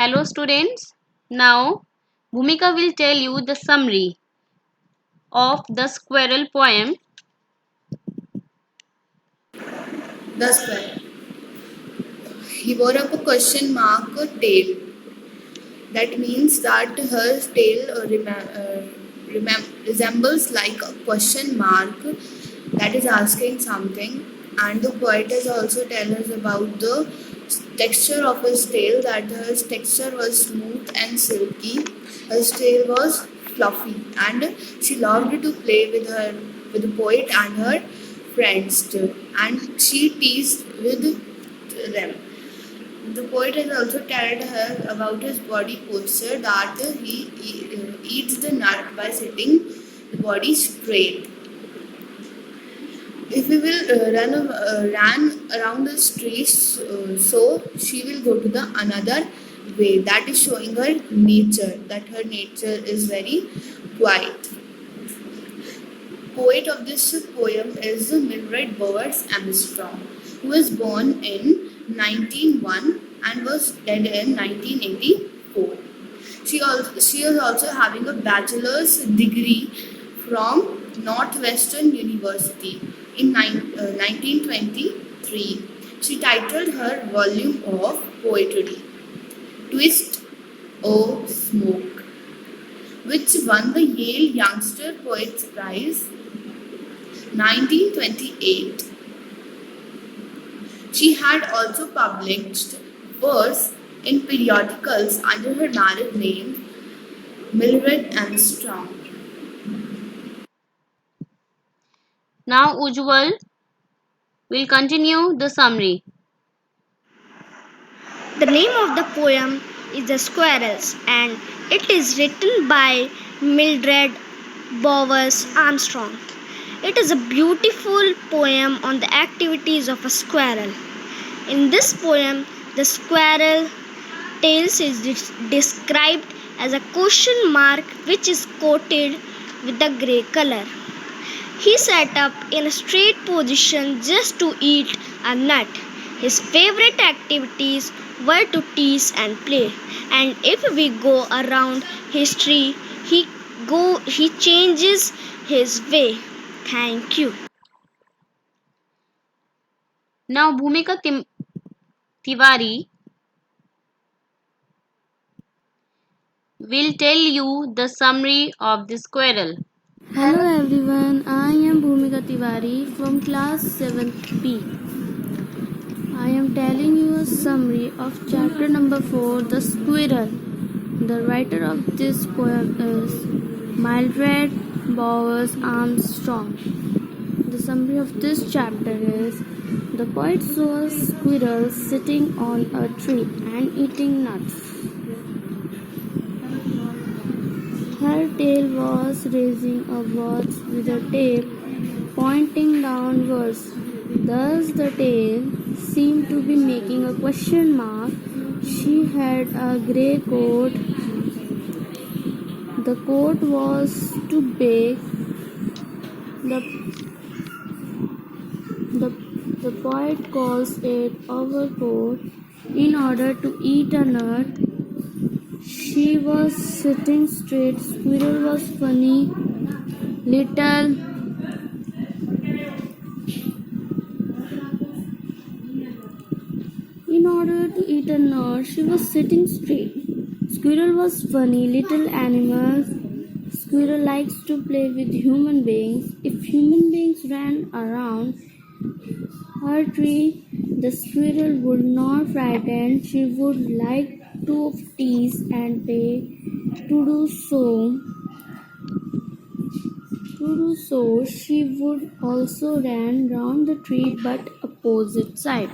Hello students. Now Bhumika will tell you the summary of the squirrel poem. The square. He wore up a question mark tail. That means that her tail resembles like a question mark that is asking something. And the poet has also tell us about the texture of his tail. That his texture was smooth and silky. His tail was fluffy, and she loved to play with the poet and her friends too. And she teased with them. The poet has also told her about his body posture that he eats the nut by sitting the body straight. If we will run around the streets, so she will go to the another way. That is showing her nature. That her nature is very quiet. Poet of this poem is Mildred Bowers Armstrong, who was born in 1901 and was dead in 1984. She is also having a bachelor's degree from Northwestern University in 1923. She titled her volume of poetry Twist O Smoke, which won the Yale Youngster Poets Prize 1928. She had also published verse in periodicals under her married name, Mildred Armstrong. Now Ujwal will continue the summary. The name of the poem is The Squirrels and it is written by Mildred Bowers Armstrong. It is a beautiful poem on the activities of a squirrel. In this poem, the squirrel tails is described as a question mark which is coated with a grey color. He sat up in a straight position just to eat a nut. His favorite activities were to tease and play. And if we go around his tree, he changes his way. Thank you. Now Bhumika Tiwari will tell you the summary of the squirrel. Hello everyone, I am Bhumika Tiwari from class 7th B. I am telling you a summary of chapter number 4, The Squirrel. The writer of this poem is Mildred Bowers Armstrong. The summary of this chapter is the poet saw a squirrel sitting on a tree and eating nuts. Her tail was raising upwards with a tip pointing downwards. Thus the tail seemed to be making a question mark. She had a grey coat. The coat was too big. The poet calls it overcoat. In order to eat a nut, she was sitting straight. Squirrel was funny, little. In order to eat a nut, she was sitting straight. Squirrel was funny, little animal. Squirrel likes to play with human beings. If human beings ran around her tree, the squirrel would not frighten. She would like to tease and play. To do so, she would also run round the tree but opposite side.